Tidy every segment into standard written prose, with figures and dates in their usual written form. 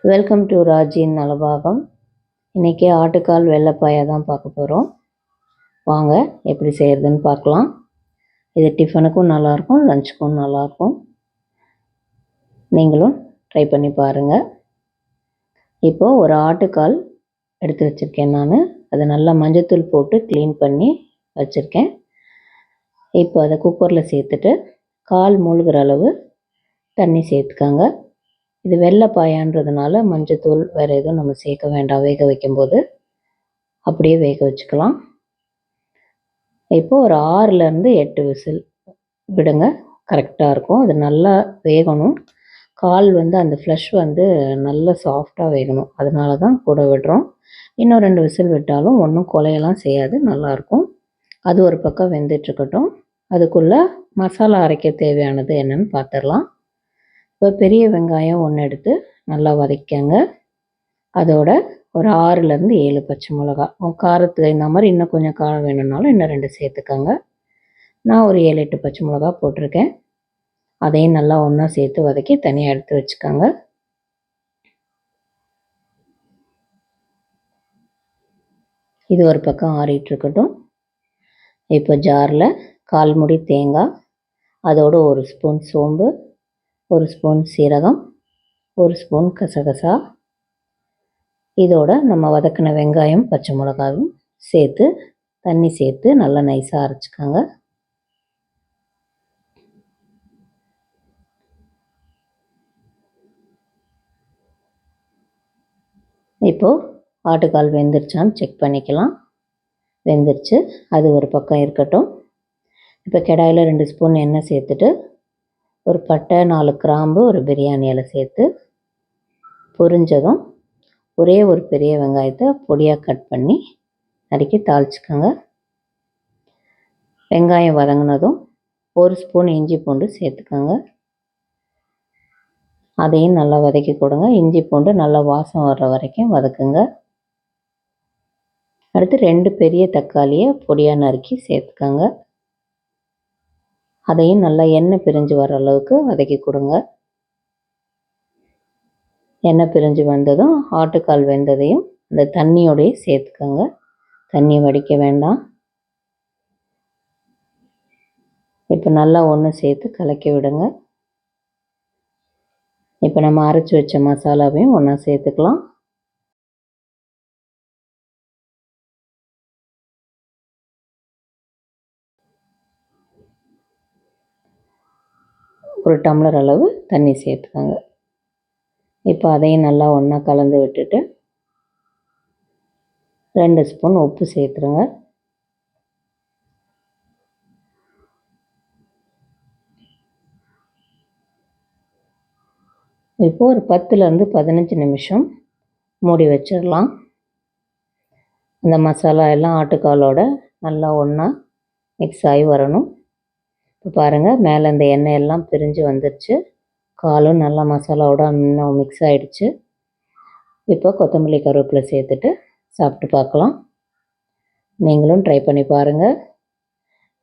Welcome to ராஜின் Nalabagam. இன்றைக்கி ஆட்டுக்கால் வெள்ளைப்பாயா தான் பார்க்க போகிறோம். வாங்க எப்படி செய்கிறதுன்னு பார்க்கலாம். இது டிஃபனுக்கும் நல்லாயிருக்கும், லஞ்சுக்கும் நல்லாயிருக்கும். நீங்களும் ட்ரை பண்ணி பாருங்கள். இப்போது ஒரு ஆட்டுக்கால் எடுத்து வச்சுருக்கேன். நான் அதை நல்லா மஞ்சத்தூள் போட்டு க்ளீன் பண்ணி வச்சுருக்கேன். இப்போ அதை குக்கரில் சேர்த்துட்டு கால் மூழ்கிற அளவு தண்ணி சேர்த்துக்காங்க. இது வெள்ளைப்பாயான்றதுனால மஞ்சத்தூள் வேறு எதுவும் நம்ம சேர்க்க வேண்டாம். வேக வைக்கும்போது அப்படியே வேக வச்சுக்கலாம். இப்போது ஒரு 6லேருந்து 8 விசில் விடுங்க, கரெக்டாக இருக்கும். அது நல்லா வேகணும். கால் அந்த ஃப்ளஷ் நல்லா சாஃப்டாக வேகணும். அதனால தான் கூட விடுறோம். இன்னும் 2 விசில் விட்டாலும் ஒன்றும் குலையெல்லாம் செய்யாது, நல்லாயிருக்கும். அது ஒரு பக்கம் வெந்துட்டுருக்கட்டும். அதுக்குள்ளே மசாலா அரைக்க தேவையானது என்னென்னு பார்த்துடலாம். இப்போ பெரிய வெங்காயம் 1 எடுத்து நல்லா வதக்கிங்க. அதோட ஒரு 6லேருந்து 7 பச்சை மிளகா, காரத்துக்கு இந்த மாதிரி இன்னும் கொஞ்சம் காரம் வேணும்னாலும் இன்னும் 2 சேர்த்துக்கோங்க. நான் ஒரு 7-8 பச்சை மிளகா போட்டிருக்கேன். அதையும் நல்லா ஒன்றா சேர்த்து வதக்கி தனியாக எடுத்து வச்சுக்கோங்க. இது ஒரு பக்கம் ஆறிட்டுருக்கட்டும். இப்போ ஜாரில் 1/4 மூடி தேங்காய், அதோட 1 ஸ்பூன் சோம்பு, 1 ஸ்பூன் சீரகம், 1 ஸ்பூன் கசகசா, இதோட நம்ம வதக்கின வெங்காயம் பச்சை மிளகாவும் சேர்த்து தண்ணி சேர்த்து நல்லா நைஸாக அரைச்சிக்கோங்க. இப்போது ஆட்டுக்கால் வெந்துருச்சான்னு செக் பண்ணிக்கலாம். வெந்துருச்சு. அது ஒரு பக்கம் இருக்கட்டும். இப்போ கடாயில் 2 ஸ்பூன் எண்ணெய் சேர்த்துட்டு ஒரு பட்டை, 4 கிராம்பு, ஒரு பிரியாணி இலை சேர்த்து பொரிஞ்சதும் ஒரே ஒரு பெரிய வெங்காயத்தை பொடியாக கட் பண்ணி நறுக்கி தாளிச்சுக்கோங்க. வெங்காயம் வதங்கினதும் 1 ஸ்பூன் இஞ்சி பூண்டு சேர்த்துக்கோங்க. அதையும் நல்லா வதக்கி கொடுங்க. இஞ்சி பூண்டு நல்லா வாசம் வர்ற வரைக்கும் வதக்குங்க. அடுத்து 2 பெரிய தக்காளியை பொடியாக நறுக்கி சேர்த்துக்கோங்க. அதையும் நல்லா எண்ணெய் பிரிஞ்சு வர அளவுக்கு வதக்கி கொடுங்க. எண்ணெய் பிரிஞ்சு வந்ததும் ஆட்டுக்கால் வெந்ததையும் அந்த தண்ணியோடையே சேர்த்துக்கோங்க. தண்ணி வடிக்க வேண்டாம். இப்போ நல்லா ஒன்று சேர்த்து கலக்கி விடுங்க. இப்போ நம்ம அரைச்சி வச்ச மசாலாவையும் ஒன்றா சேர்த்துக்கலாம். ஒரு டம்ளர் அளவு தண்ணி சேர்த்துக்கோங்க. இப்போ அதையும் நல்லா ஒன்றா கலந்து விட்டுட்டு 2 ஸ்பூன் உப்பு சேர்த்துருங்க. இப்போது ஒரு 10லேருந்து 15 நிமிஷம் மூடி வச்சிடலாம். அந்த மசாலா எல்லாம் ஆட்டுக்காலோட நல்லா ஒன்றா மிக்ஸ் ஆகி வரணும். இப்போ பாருங்கள், மேலே இந்த எண்ணெய் எல்லாம் பிரிஞ்சு வந்துடுச்சு. காலும் நல்லா மசாலாவோட இன்னும் மிக்ஸ் ஆகிடுச்சு. இப்போ கொத்தமல்லி கருவேப்பிலை சேர்த்துட்டு சாப்பிட்டு பார்க்கலாம். நீங்களும் ட்ரை பண்ணி பாருங்கள்.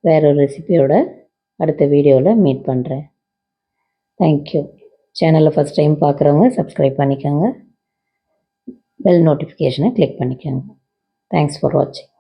வேறு ஒரு ரெசிபியோட அடுத்த வீடியோவில் மீட் பண்ணுறேன். தேங்க்யூ. சேனலை ஃபஸ்ட் டைம் பார்க்குறவங்க சப்ஸ்கிரைப் பண்ணிக்கோங்க. பெல் நோட்டிஃபிகேஷனை கிளிக் பண்ணிக்கோங்க. தேங்க்ஸ் ஃபார் வாட்சிங்.